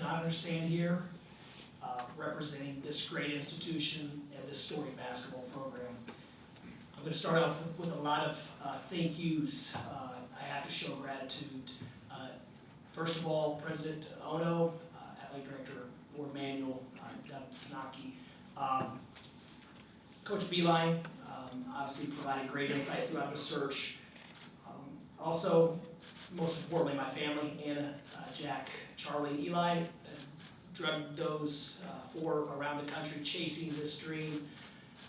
not understand here, representing this great institution and this storied basketball program. I'm going to start off with a lot of thank yous. I have to show gratitude. First of all, President Ono, Athletic Director Ward Manuel, Doug Kanaki, Coach Beeline, obviously provided great insight throughout the search. Also, most importantly, my family, Anna, Jack, Charlie, and Eli, drugged those four around the country chasing this dream,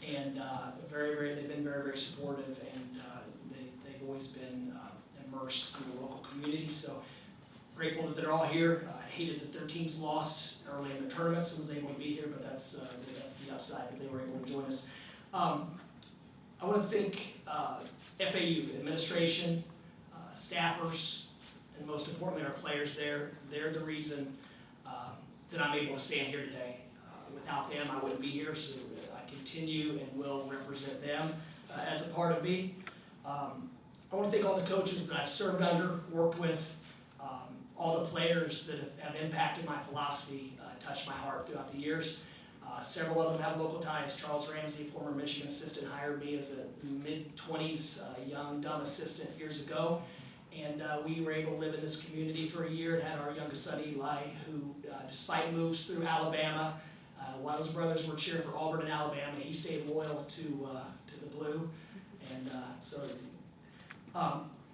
and they've been very, very supportive, and they've always been immersed in the local community. So grateful that they're all here. Hated that their teams lost early in the tournaments and was able to be here, but that's the upside that they were able to join us. I want to thank FAU administration, staffers, and most importantly our players there. They're the reason that I'm able to stand here today. Without them, I wouldn't be here, so I continue and will represent them as a part of me. I want to thank all the coaches that I've served under, worked with, all the players that have impacted my philosophy, touched my heart throughout the years. Several of them have local ties. Charles Ramsey, former Michigan assistant, hired me as a mid-20s young, dumb assistant years ago. And we were able to live in this community for a year and had our youngest son, Eli, who, despite moves through Alabama, while his brothers were cheering for Auburn and Alabama, he stayed loyal to the blue. And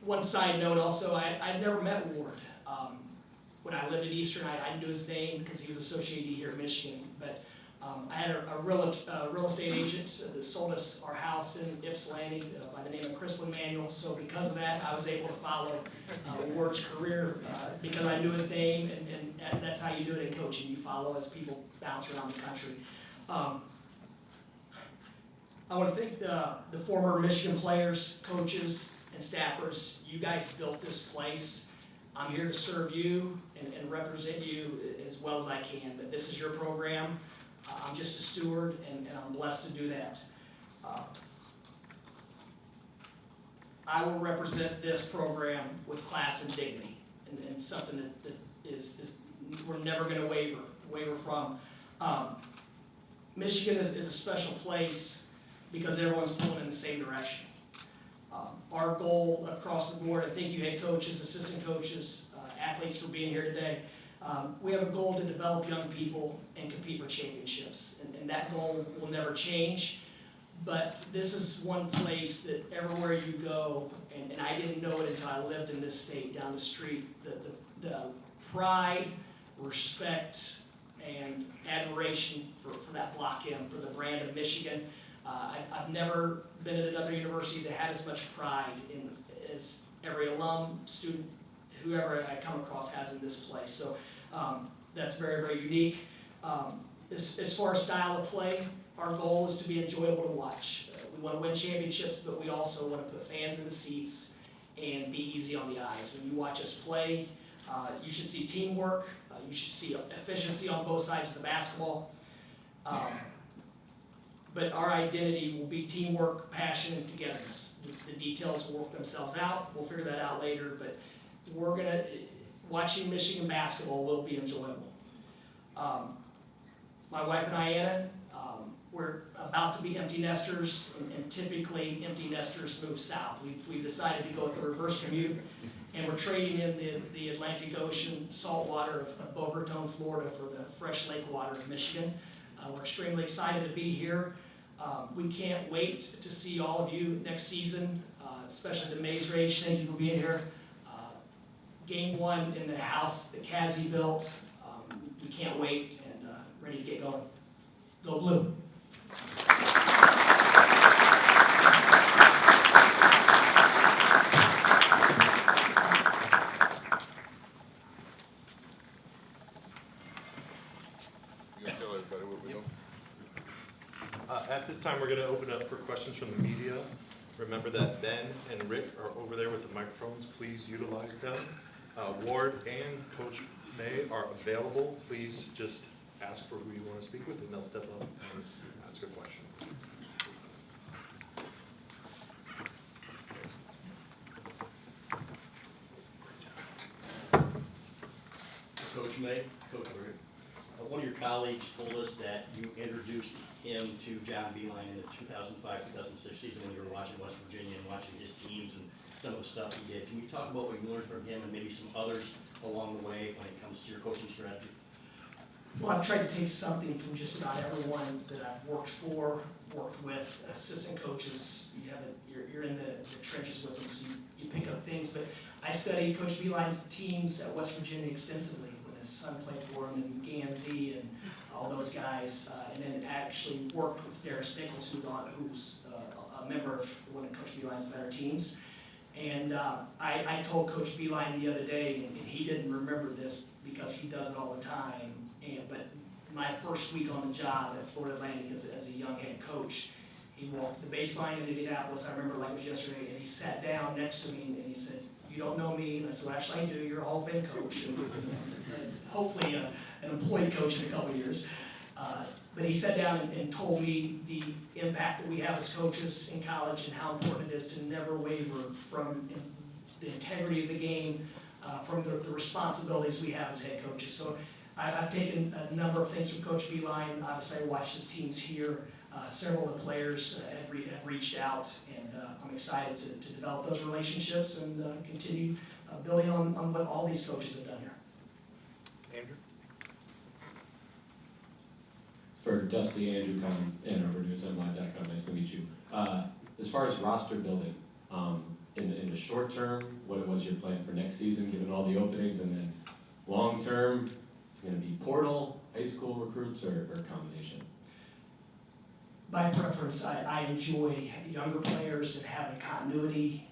one side note also, I'd never met Ward. When I lived at Eastern, I knew his name because he was associated here in Michigan. But I had a real estate agent that sold us our house in Ypsilanti by the name of Chris Manuel. So because of that, I was able to follow Ward's career because I knew his name, and that's how you do it in coaching. You follow as people bounce around the country. I want to thank the former Michigan players, coaches, and staffers. You guys built this place. I'm here to serve you and represent you as well as I can, but this is your program. I'm just a steward, and I'm blessed to do that. I will represent this program with class and dignity, and something that is we're never going to waver from. Michigan is a special place because everyone's pulling in the same direction. Our goal across the board, I thank you head coaches, assistant coaches, athletes for being here today. We have a goal to develop young people and compete for championships, and that goal will never change. But this is one place that everywhere you go, and I didn't know it until I lived in this state down the street, the pride, respect, and admiration for that block M, for the brand of Michigan. I've never been at another university that had as much pride as every alum, student, whoever I come across has in this place. So that's very, very unique. As far as style of play, our goal is to be enjoyable to watch. We want to win championships, but we also want to put fans in the seats and be easy on the eyes. When you watch us play, you should see teamwork. You should see efficiency on both sides of the basketball. But our identity will be teamwork, passion, and togetherness. The details will work themselves out. We'll figure that out later, but watching Michigan basketball will be enjoyable. My wife and I, Anna, we're about to be empty nesters, and typically empty nesters move south. We've decided to go with the reverse commute, and we're trading in the Atlantic Ocean salt water of Boca Raton, Florida for the fresh lake water of Michigan. We're extremely excited to be here. We can't wait to see all of you next season, especially the Maze Rage. Thank you for being here. Game one in the house that Cassie built. We can't wait, and ready to get going. Go Blue. At this time, we're going to open up for questions from the media. Remember that Ben and Rick are over there with the microphones. Please utilize them. Ward and Coach May are available. Please just ask for who you want to speak with, and they'll step up and ask a question. Coach, Coach May, Coach Rick, one of your colleagues told us that you introduced him to John Beeline in the 2005-2006 season when you were watching West Virginia and watching his teams and some of the stuff he did. Can you talk about what you learned from him and maybe some others along the way when it comes to your coaching strategy? Well, I've tried to take something from just about everyone that I've worked for, worked with, assistant coaches. You're in the trenches with them, so you pick up things. But I studied Coach Beeline's teams at West Virginia extensively when his son played for him, and Gansey and all those guys, and then actually worked with Darius Nichols, who's a member of one of Coach Beeline's better teams. And I told Coach Beeline the other day, and he didn't remember this because he does it all the time, but my first week on the job at Florida Atlantic as a young head coach, he walked the baseline in Indianapolis, I remember like it was yesterday, and he sat down next to me and he said, "You don't know me." And I said, "Well, actually I do, you're a Hall of Fame coach, and hopefully an employed coach in a couple of years." But he sat down and told me the impact that we have as coaches in college and how important it is to never waver from the integrity of the game, from the responsibilities we have as head coaches. So I've taken a number of things from Coach Beeline. Obviously, I watched his teams here. Several of the players have reached out, and I'm excited to develop those relationships and continue building on what all these coaches have done here. Andrew? For Dusty, Andrew Conn, Ann Arbor News, MLive.com, nice to meet you. As far as roster building, in the short term, what was your plan for next season, given all the openings, and then long term, it's going to be portal, high school recruits, or a combination? My preference, I enjoy younger players and having continuity,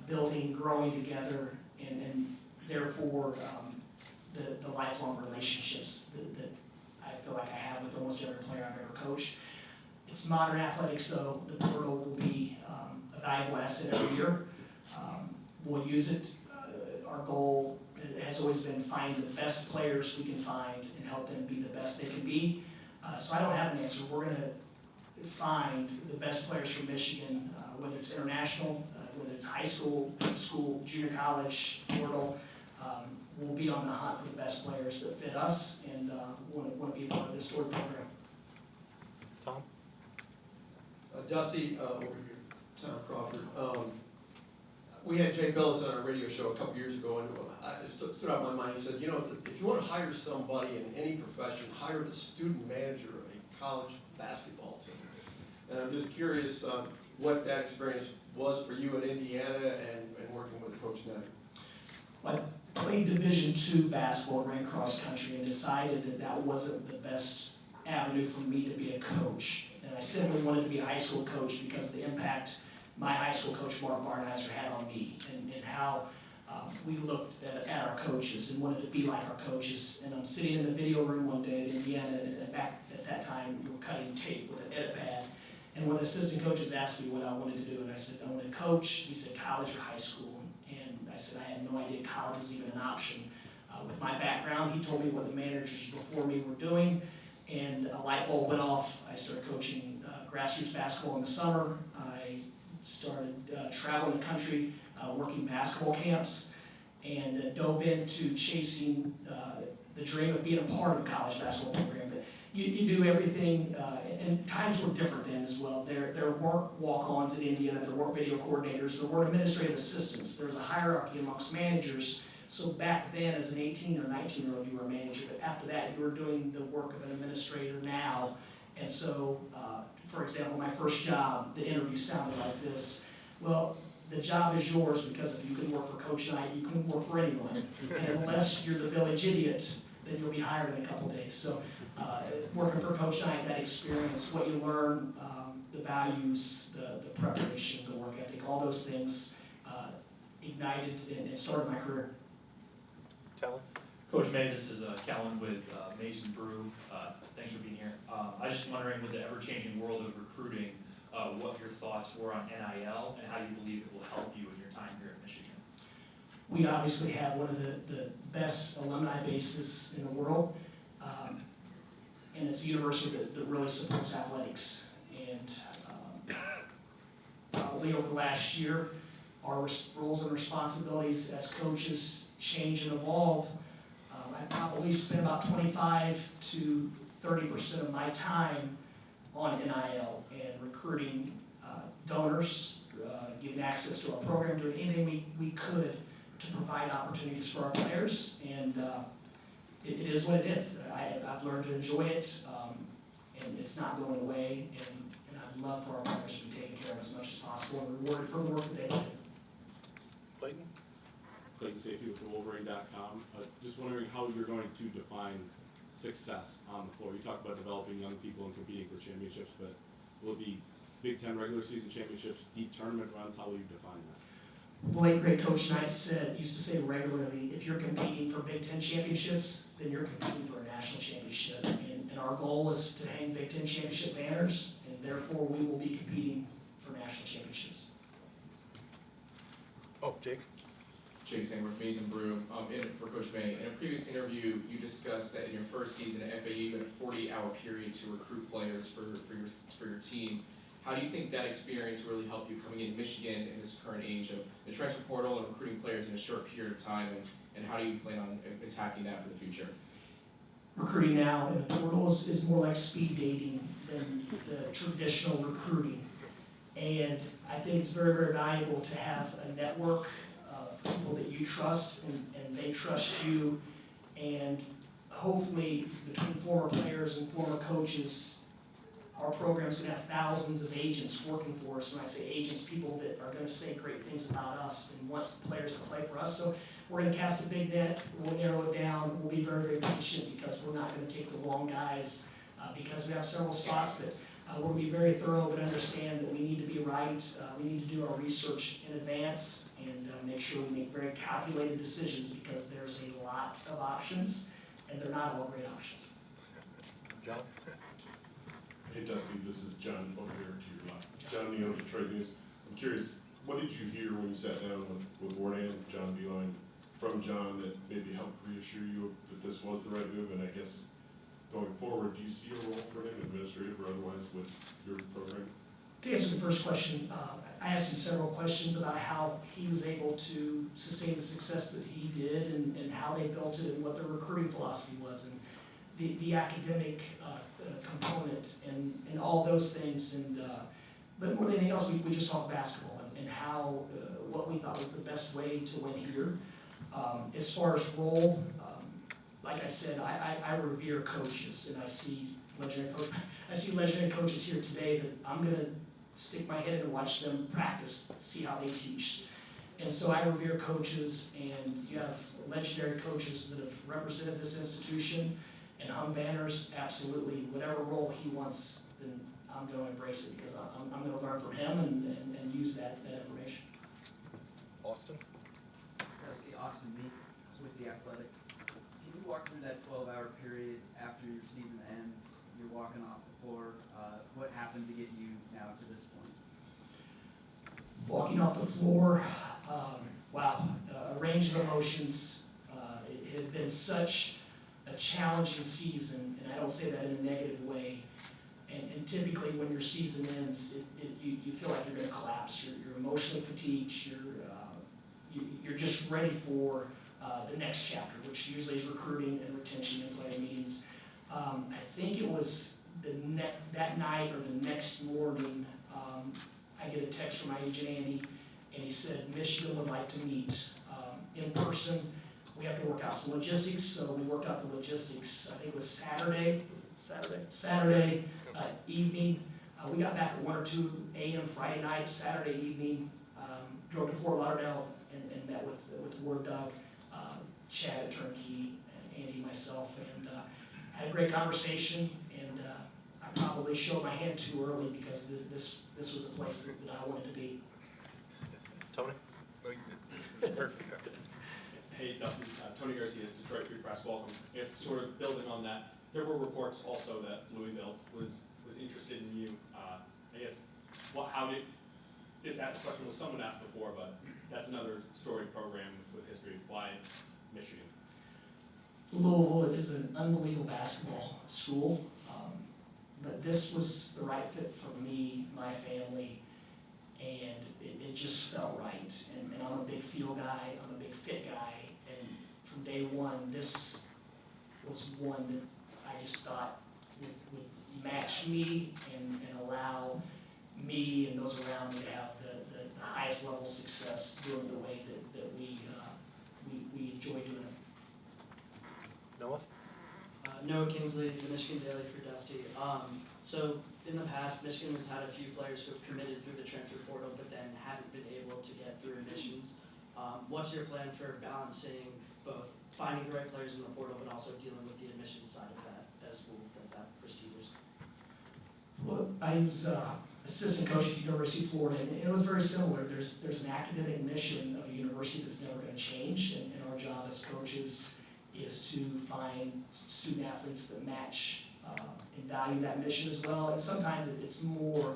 building, growing together, and therefore the lifelong relationships that I feel like I have with almost every player I've ever coached. It's modern athletics, though. The portal will be a valuable asset every year. We'll use it. Our goal has always been find the best players we can find and help them be the best they can be. So I don't have an answer. We're going to find the best players from Michigan, whether it's international, whether it's high school, junior college, portal. We'll be on the hunt for the best players that fit us and want to be a part of this story program. Tom? Dusty, over here, Tom Crawford. We had Jay Billis on our radio show a couple years ago, and it stood out in my mind. He said, you know, if you want to hire somebody in any profession, hire the student manager of a college basketball team. And I'm just curious what that experience was for you at Indiana and working with Coach Snyder. I played Division II basketball, ran cross country, and decided that wasn't the best avenue for me to be a coach. And I simply wanted to be a high school coach because of the impact my high school coach, Mark Barnheiser, had on me and how we looked at our coaches and wanted to be like our coaches. And I'm sitting in the video room one day at Indiana, and back at that time, we were cutting tape with an edit pad. And one of the assistant coaches asked me what I wanted to do, and I said, I want to coach. He said, college or high school? And I said, I had no idea college was even an option. With my background, he told me what the managers before me were doing, and a light bulb went off. I started coaching grassroots basketball in the summer. I started traveling the country, working basketball camps, and dove into chasing the dream of being a part of a college basketball program. But you do everything, and times were different then as well. There weren't walk-ons at Indiana, there weren't video coordinators, there weren't administrative assistants. There was a hierarchy amongst managers. So back then, as an 18 or 19-year-old, you were a manager, but after that, you were doing the work of an administrator now. And so, for example, my first job, the interview sounded like this. Well, the job is yours because if you can work for Coach Knight, you can work for anyone. And unless you're the village idiot, then you'll be hired in a couple days. So working for Coach Knight, that experience, what you learn, the values, the preparation, the work ethic, all those things ignited and started my career. Kellen? Coach May, this is Kellen with Mason Brew. Thanks for being here. I was just wondering, with the ever-changing world of recruiting, what your thoughts were on NIL and how you believe it will help you in your time here at Michigan. We obviously have one of the best alumni bases in the world, and it's a university that really supports athletics. And probably over the last year, our roles and responsibilities as coaches change and evolve. I probably spend about 25 to 30% of my time on NIL and recruiting donors, giving access to our program, doing anything we could to provide opportunities for our players. And it is what it is. I've learned to enjoy it, and it's not going away. And I'd love for our players to be taken care of as much as possible and rewarded for the work that they do. Clayton? Clayton Safety with the Wolverine.com. Just wondering how you're going to define success on the floor. You talk about developing young people and competing for championships, but will it be Big Ten regular season championships, deep tournament runs? How will you define that? The late great Coach Knight used to say regularly, if you're competing for Big Ten championships, then you're competing for a national championship. And our goal is to hang Big Ten championship banners, and therefore we will be competing for national championships. Oh, Jake? Jake Sandworth, Mason Brew, for Coach May. In a previous interview, you discussed that in your first season at FAU, you had a 40-hour period to recruit players for your team. How do you think that experience really helped you coming into Michigan in this current age of the transfer portal and recruiting players in a short period of time, and how do you plan on attacking that for the future? Recruiting now in the portal is more like speed dating than the traditional recruiting. And I think it's very, very valuable to have a network of people that you trust and they trust you. And hopefully between former players and former coaches, our program's gonna have thousands of agents working for us. When I say agents, people that are gonna say great things about us and want players to play for us. So we're gonna cast a big net, we'll narrow it down, we'll be very, very patient because we're not gonna take the wrong guys because we have several spots, but we'll be very thorough but understand that we need to be right. We need to do our research in advance and make sure we make very calculated decisions because there's a lot of options and they're not all great options. John? Hey Dusty, this is John over here to your left. John Neal, Detroit News. I'm curious, what did you hear when you sat down with Ward and John Beeline from John that maybe helped reassure you that this was the right move? And I guess going forward, do you see a role for him, administrative or otherwise, with your program? To answer the first question, I asked him several questions about how he was able to sustain the success that he did and how they built it and what their recruiting philosophy was and the academic component and all those things. And but more than anything else, we just talked basketball and how what we thought was the best way to win here. As far as role, like I said, I revere coaches and I see legendary coaches here today that I'm gonna stick my head in and watch them practice, see how they teach. And so I revere coaches, and you have legendary coaches that have represented this institution and hung banners. Absolutely, whatever role he wants, then I'm gonna embrace it because I'm gonna learn from him and use that information. Austin? See Austin Meeks with The Athletic. Can you walk through that 12-hour period after your season ends? You're walking off the floor. What happened to get you now to this point? Walking off the floor, wow, a range of emotions. It had been such a challenging season, and I don't say that in a negative way. And typically when your season ends, you feel like you're going to collapse. You're emotionally fatigued. You're just ready for the next chapter, which usually is recruiting and retention and player meetings. I think it was that night or the next morning, I get a text from my agent Andy, and he said, Michigan would like to meet in person. We have to work out some logistics, so we worked out the logistics. I think it was Saturday evening. We got back at 1 or 2 a.m. Friday night, Saturday evening, drove to Fort Lauderdale and met with Ward Doug, Chad at Turnkey, and Andy, myself, and had a great conversation. And I probably showed my hand too early because this was a place that I wanted to be. Tony? Perfect. Hey, Dustin, Tony Garcia, Detroit Free Press, welcome. If sort of building on that, there were reports also that Louisville was interested in you. I guess, that question was someone asked before, but that's another storied program with history. Why Michigan? Louisville is an unbelievable basketball school, but this was the right fit for me, my family, and it just felt right. And I'm a big feel guy, I'm a big fit guy, and from day one, this was one that I just thought would match me and allow me and those around me to have the highest level of success doing the way that we enjoy doing it. Noah? Noah Kingsley, the Michigan Daily for Dusty. So in the past, Michigan has had a few players who have committed through the transfer portal, but then haven't been able to get through admissions. What's your plan for balancing both finding the right players in the portal, but also dealing with the admissions side of that as well, that prestigious? Well, I was assistant coach at the University of Florida, and it was very similar. There's an academic mission of a university that's never going to change, and our job as coaches is to find student athletes that match and value that mission as well. And sometimes it's more,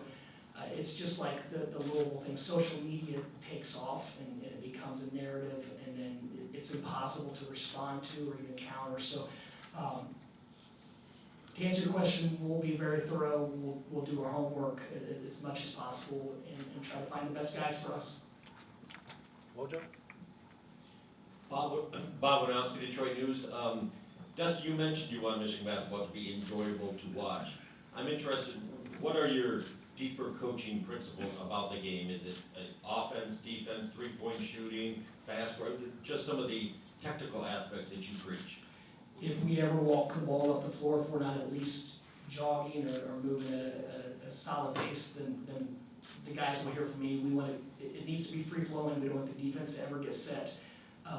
it's just like the Louisville thing. Social media takes off and it becomes a narrative, and then it's impossible to respond to or even counter. So to answer your question, we'll be very thorough. We'll do our homework as much as possible and try to find the best guys for us. Wojo? Bob Winowski, Detroit News. Dusty, you mentioned you want Michigan basketball to be enjoyable to watch. I'm interested, what are your deeper coaching principles about the game? Is it offense, defense, three-point shooting, fast break, just some of the technical aspects that you preach? If we ever walk the ball up the floor, if we're not at least jogging or moving at a solid pace, then the guys will hear from me. We want it needs to be free flowing. We don't want the defense to ever get set.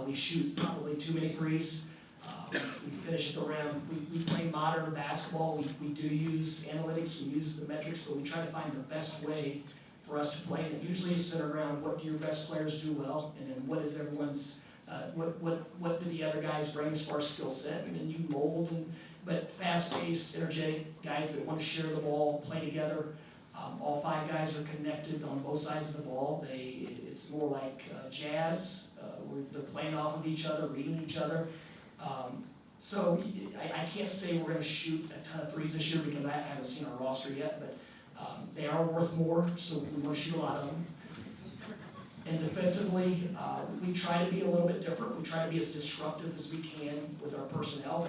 We shoot probably too many threes. We finish at the rim. We play modern basketball. We do use analytics. We use the metrics, but we try to find the best way for us to play. And it usually is centered around what do your best players do well, and then what is everyone's what do the other guys bring as far as skill set, and then you mold. But fast-paced, energetic guys that want to share the ball, play together. All five guys are connected on both sides of the ball. It's more like jazz. Where they're playing off of each other, reading each other. So I can't say we're going to shoot a ton of threes this year because I haven't seen our roster yet, but they are worth more, so we want to shoot a lot of them. And defensively, we try to be a little bit different. We try to be as disruptive as we can with our personnel,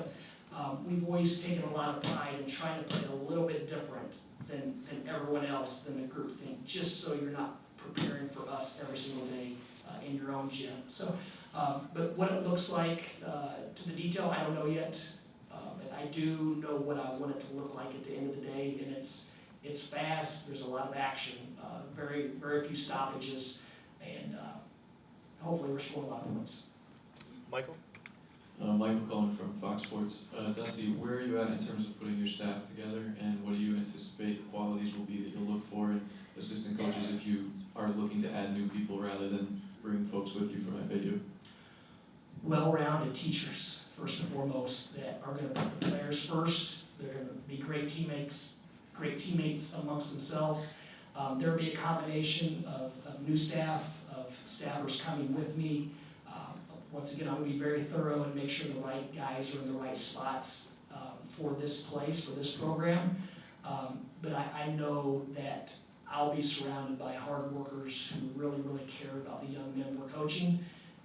but we've always taken a lot of pride in trying to play a little bit different than everyone else, than the group thing, just so you're not preparing for us every single day in your own gym. So, but what it looks like to the detail, I don't know yet. But I do know what I want it to look like at the end of the day, and it's fast. There's a lot of action, very few stoppages, and hopefully we're scoring a lot of points. Michael? Michael Cohen from Fox Sports. Dusty, where are you at in terms of putting your staff together, and what do you anticipate the qualities will be that you'll look for in assistant coaches if you are looking to add new people rather than bring folks with you from FAU? Well-rounded teachers, first and foremost, that are going to put the players first. They're going to be great teammates amongst themselves. There will be a combination of new staff, of staffers coming with me. Once again, I'm going to be very thorough and make sure the right guys are in the right spots for this place, for this program. But I know that I'll be surrounded by hard workers who really care about the young men we're coaching.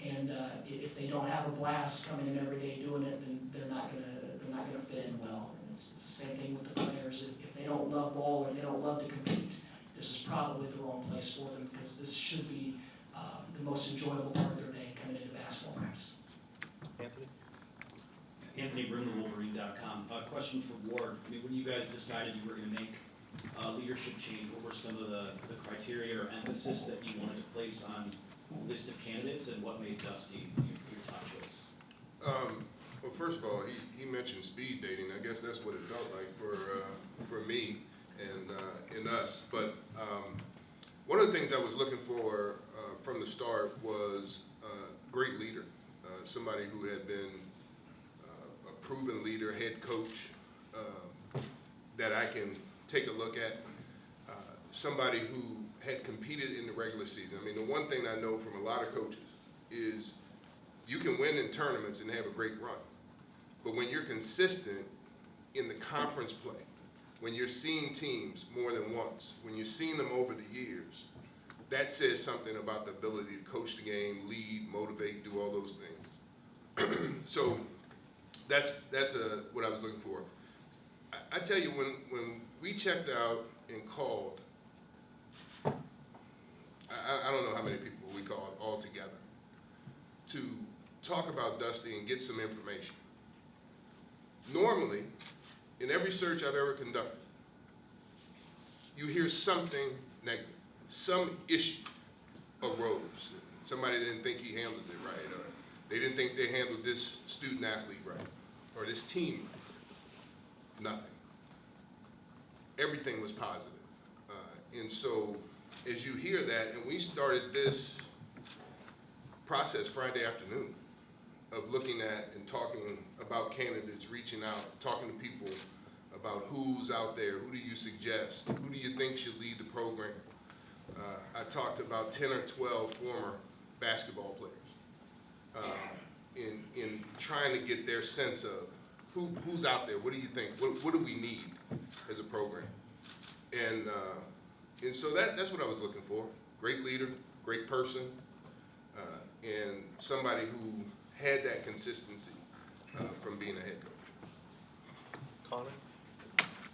And if they don't have a blast coming in every day doing it, then they're not gonna fit in well. And it's the same thing with the players. If they don't love ball or they don't love to compete, this is probably the wrong place for them, because this should be the most enjoyable part of their day coming into basketball practice. Anthony? Anthony Broom, Wolverine.com. A question for Ward. I mean, when you guys decided you were going to make leadership change, what were some of the criteria or emphasis that you wanted to place on a list of candidates, and what made Dusty your top choice? Well, first of all, he mentioned speed dating. I guess that's what it felt like for me and us. But one of the things I was looking for from the start was a great leader, somebody who had been a proven leader, head coach, that I can take a look at, somebody who had competed in the regular season. I mean, the one thing I know from a lot of coaches is you can win in tournaments and have a great run. But when you're consistent in the conference play, when you're seeing teams more than once, when you're seeing them over the years, that says something about the ability to coach the game, lead, motivate, do all those things. So that's what I was looking for. I tell you, when we checked out and called, I don't know how many people we called all together to talk about Dusty and get some information. Normally, in every search I've ever conducted, you hear something negative, some issue arose. Somebody didn't think he handled it right, or they didn't think they handled this student athlete right, or this team right. Nothing. Everything was positive. And so as you hear that, and we started this process Friday afternoon of looking at and talking about candidates, reaching out, talking to people about who's out there, who do you suggest, who do you think should lead the program. I talked to about 10 or 12 former basketball players in trying to get their sense of who's out there, what do you think, what do we need as a program? And so that's what I was looking for. Great leader, great person, and somebody who had that consistency from being a head coach. Connor?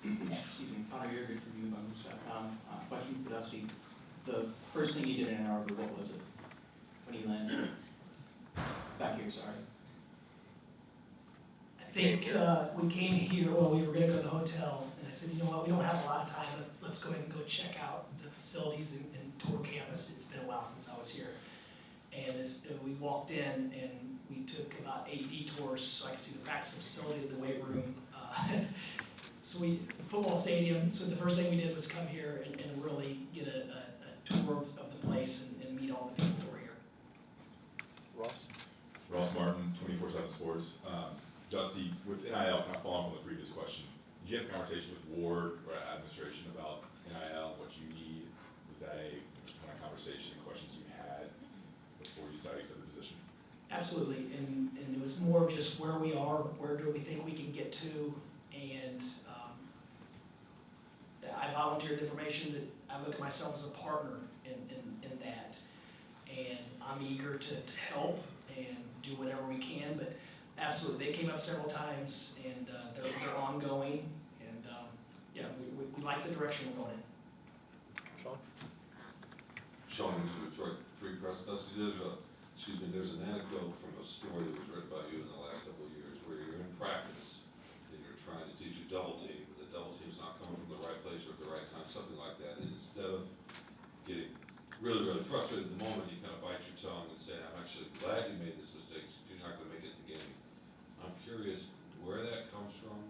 Excuse me, Connor Yergert from U-Boat. Question for Dusty. The first thing you did in Ann Arbor, what was it? When you landed? Back here, sorry. I think we came here, well, we were gonna go to the hotel, and I said, you know what, we don't have a lot of time, but let's go ahead and go check out the facilities and tour campus. It's been a while since I was here. And as we walked in, and we took about 8 detours so I could see the practice facility, the weight room. So football stadium, so the first thing we did was come here and really get a tour of the place and meet all the people that were here. Ross Martin, 24/7 Sports. Dusty, with NIL, kind of following up on the previous question, did you have a conversation with Ward or administration about NIL, what you need? Was that a kind of conversation and questions you had before you decided to accept the position? Absolutely, and it was more of just where we are, where do we think we can get to, and I volunteered information that I look at myself as a partner in that, and I'm eager to help and do whatever we can, but absolutely, they came up several times, and they're ongoing, and yeah, we like the direction we're going in. Sean? Sean, Detroit Free Press. Dusty, there's an anecdote from a story that was read by you in the last couple of years where you're in practice and you're trying to teach a double team, but the double team's not coming from the right place or at the right time, something like that. And instead of getting really, really frustrated at the moment, you kind of bite your tongue and say, I'm actually glad you made this mistake, you're not going to make it in the game. I'm curious where that comes from,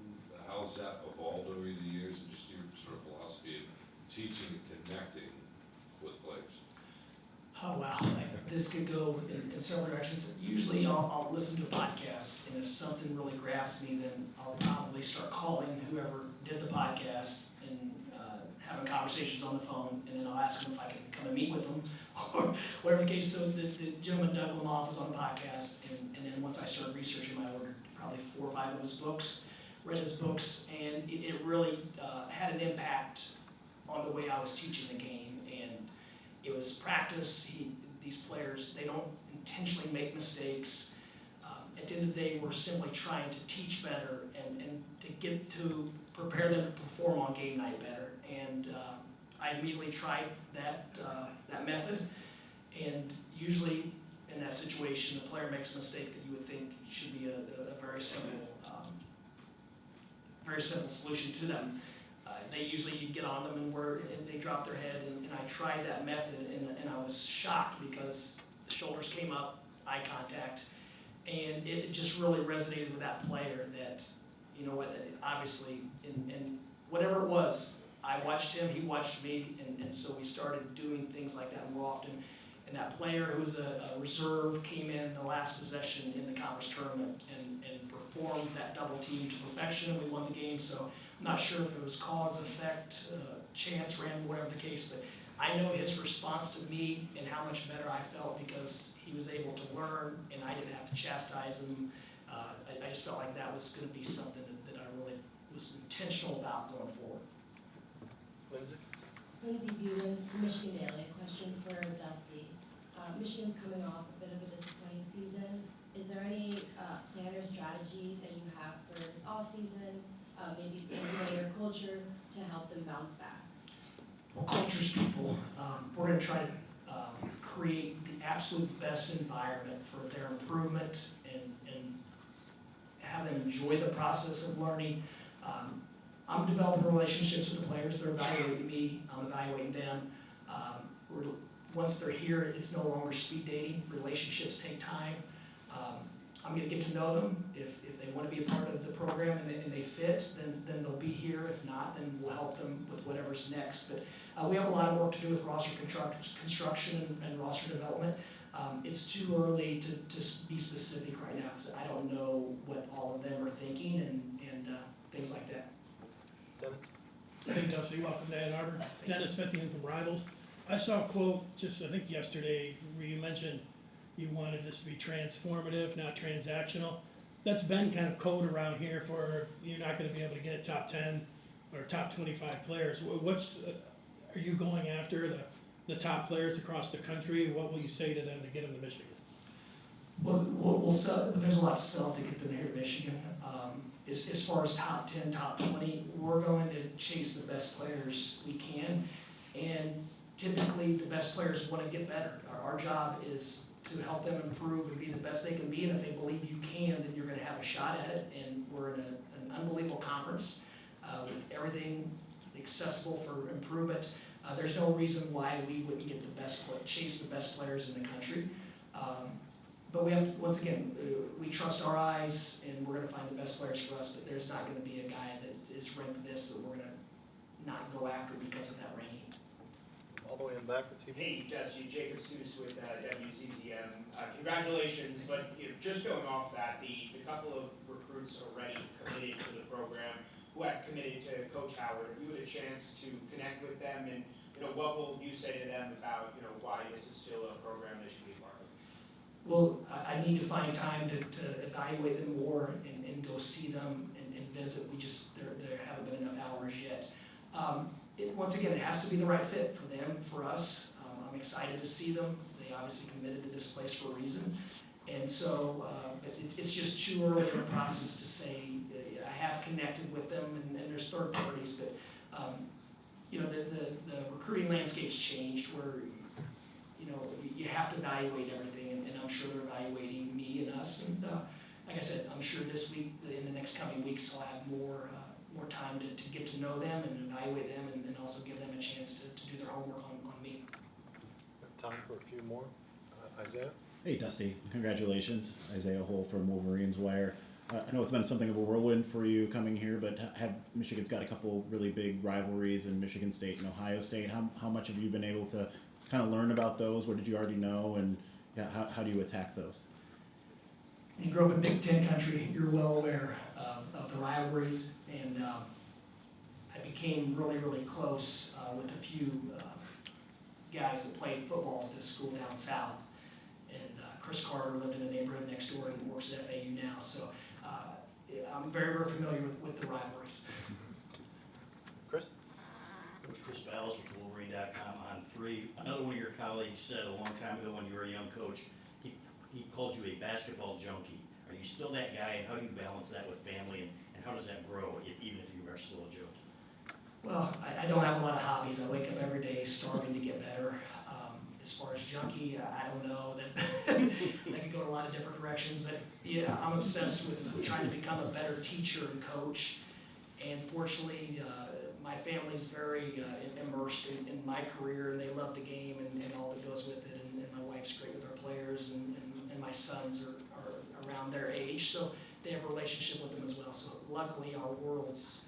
how has that evolved over the years, and just your sort of philosophy of teaching and connecting with players. Oh, wow, this could go in several directions. Usually I'll listen to a podcast, and if something really grabs me, then I'll probably start calling whoever did the podcast and having conversations on the phone, and then I'll ask them if I can come and meet with them, or whatever the case. So the gentleman Doug Lamoff was on the podcast, and then once I started researching, I ordered probably 4 or 5 of his books, read his books, and it really had an impact on the way I was teaching the game. And it was practice. These players, they don't intentionally make mistakes. At the end of the day, we're simply trying to teach better and to get to prepare them to perform on game night better. And I immediately tried that method. And usually in that situation, the player makes a mistake that you would think should be a very simple solution to them. They usually, you get on them and they drop their head, and I tried that method, and I was shocked because the shoulders came up, eye contact, and it just really resonated with that player that, you know what, obviously, and whatever it was, I watched him, he watched me, and so we started doing things like that more often. And that player who was a reserve came in the last possession in the conference tournament and performed that double team to perfection, and we won the game. So I'm not sure if it was cause, effect, chance, random, whatever the case, but I know his response to me and how much better I felt because he was able to learn and I didn't have to chastise him. I just felt like that was going to be something that I really was intentional about going forward. Lindsay? Lindsay Buren, Michigan Daily. A question for Dusty. Michigan's coming off a bit of a disappointing season. Is there any plan or strategy strategies that you have for this off-season, maybe implementing your culture to help them bounce back? Well, culture's people. We're gonna try to create the absolute best environment for their improvement and have them enjoy the process of learning. I'm developing relationships with the players. They're evaluating me. I'm evaluating them. Once they're here, it's no longer speed dating. Relationships take time. I'm gonna get to know them. If they wanna be a part of the program and they fit, then they'll be here. If not, then we'll help them with whatever's next. But we have a lot of work to do with roster construction and roster development. It's too early to be specific right now because I don't know what all of them are thinking and things like that. Dennis? Hey Dusty, welcome to Ann Arbor. Dennis Fithian from Rivals. I saw a quote just, I think yesterday, where you mentioned you wanted this to be transformative, not transactional. That's been kind of code around here for you're not gonna be able to get top 10 or top 25 players. Are you going after the top players across the country? What will you say to them to get them to Michigan? Well, we'll sell, there's a lot to sell to get them here to Michigan. As far as top 10, top 20, we're going to chase the best players we can. And typically, the best players want to get better. Our job is to help them improve and be the best they can be. And if they believe you can, then you're going to have a shot at it. And we're in an unbelievable conference with everything accessible for improvement. There's no reason why we wouldn't get the best chase the best players in the country. But we have to, once again, we trust our eyes and we're gonna find the best players for us, but there's not gonna be a guy that is ranked this that we're gonna not go after because of that ranking. All the way in back for TV. Hey, Dusty, Jacob Seuss with WZZM. Congratulations, but just going off that, the couple of recruits already committed to the program who had committed to Coach Howard, have you had a chance to connect with them and what will you say to them about why this is still a program they should be a part of? Well, I need to find time to evaluate them more and go see them and visit. There haven't been enough hours yet. Once again, it has to be the right fit for them, for us. I'm excited to see them. They obviously committed to this place for a reason. And so it's just too early in the process to say I have connected with them and there's third parties, but the recruiting landscape's changed where you have to evaluate everything, and I'm sure they're evaluating me and us. And like I said, I'm sure this week, in the next coming weeks, I'll have more time to get to know them and evaluate them, and also give them a chance to do their homework on me. Time for a few more. Isaiah? Hey Dusty, congratulations. Isaiah Hole from Wolverines Wire. I know it's been something of a whirlwind for you coming here, but Michigan's got a couple really big rivalries in Michigan State and Ohio State. How much have you been able to kind of learn about those? What did you already know, and how do you attack those? You grew up in Big Ten country, you're well aware of the rivalries, and I became really, really close with a few guys that played football at this school down south. And Chris Carter lived in the neighborhood next door and works at FAU now, so I'm very, very familiar with the rivalries. Chris? Coach Chris Ballas with Wolverine.com on 3. Another one of your colleagues said a long time ago when you were a young coach, he called you a basketball junkie. Are you still that guy, and how do you balance that with family, and how does that grow, even if you are still a junkie? Well, I don't have a lot of hobbies. I wake up every day starving to get better. As far as junkie, I don't know. That could go in a lot of different directions, but yeah, I'm obsessed with trying to become a better teacher and coach. And fortunately, my family's very immersed in my career, and they love the game and all that goes with it. And my wife's great with our players, and my sons are around their age, so they have a relationship with them as well. So luckily, our worlds,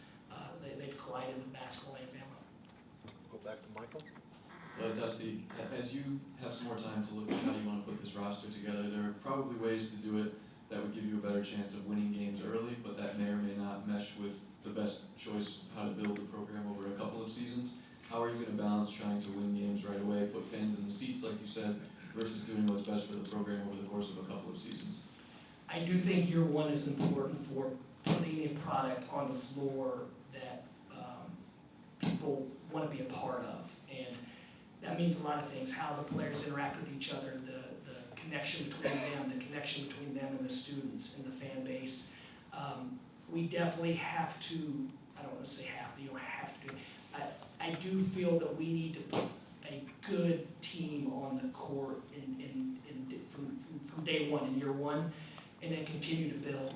they've collided with basketball and family. Go back to Michael. Dusty, as you have some more time to look at how you want to put this roster together, there are probably ways to do it that would give you a better chance of winning games early, but that may or may not mesh with the best choice how to build the program over a couple of seasons. How are you going to balance trying to win games right away, put fans in the seats like you said, versus doing what's best for the program over the course of a couple of seasons? I do think year one is important for putting a product on the floor that people want to be a part of. And that means a lot of things, how the players interact with each other, the connection between them, the connection between them and the students and the fan base. We definitely have to, I don't want to say have to, you don't have to do it. I do feel that we need to put a good team on the court from day one, in year one, and then continue to build.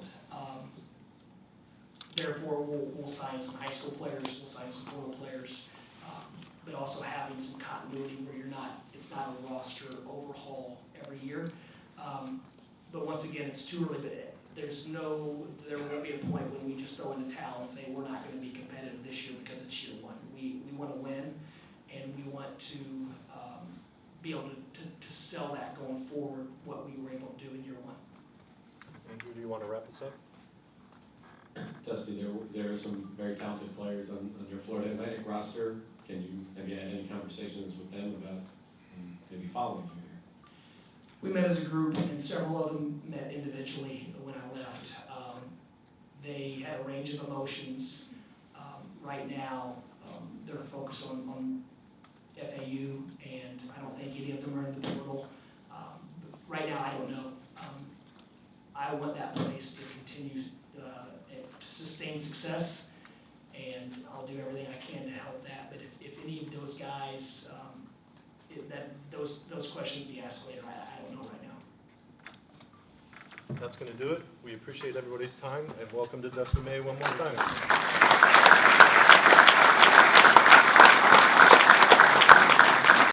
Therefore, we'll sign some high school players, we'll sign some portal players, but also having some continuity where it's not a roster overhaul every year. But once again, it's too early, but there won't be a point when we just throw in the towel and say we're not going to be competitive this year because it's year one. We want to win, and we want to be able to sell that going forward, what we were able to do in year one. Andrew, do you want to wrap this up? Dusty, there are some very talented players on your Florida Atlantic roster. Have you had any conversations with them about maybe following you here? We met as a group, and several of them met individually when I left. They had a range of emotions. Right now, they're focused on FAU, and I don't think any of them are in the portal. Right now, I don't know. I want that place to continue to sustain success, and I'll do everything I can to help that. But if any of those guys, those questions be asked later, I don't know right now. That's going to do it. We appreciate everybody's time, and welcome to Dusty May one more time.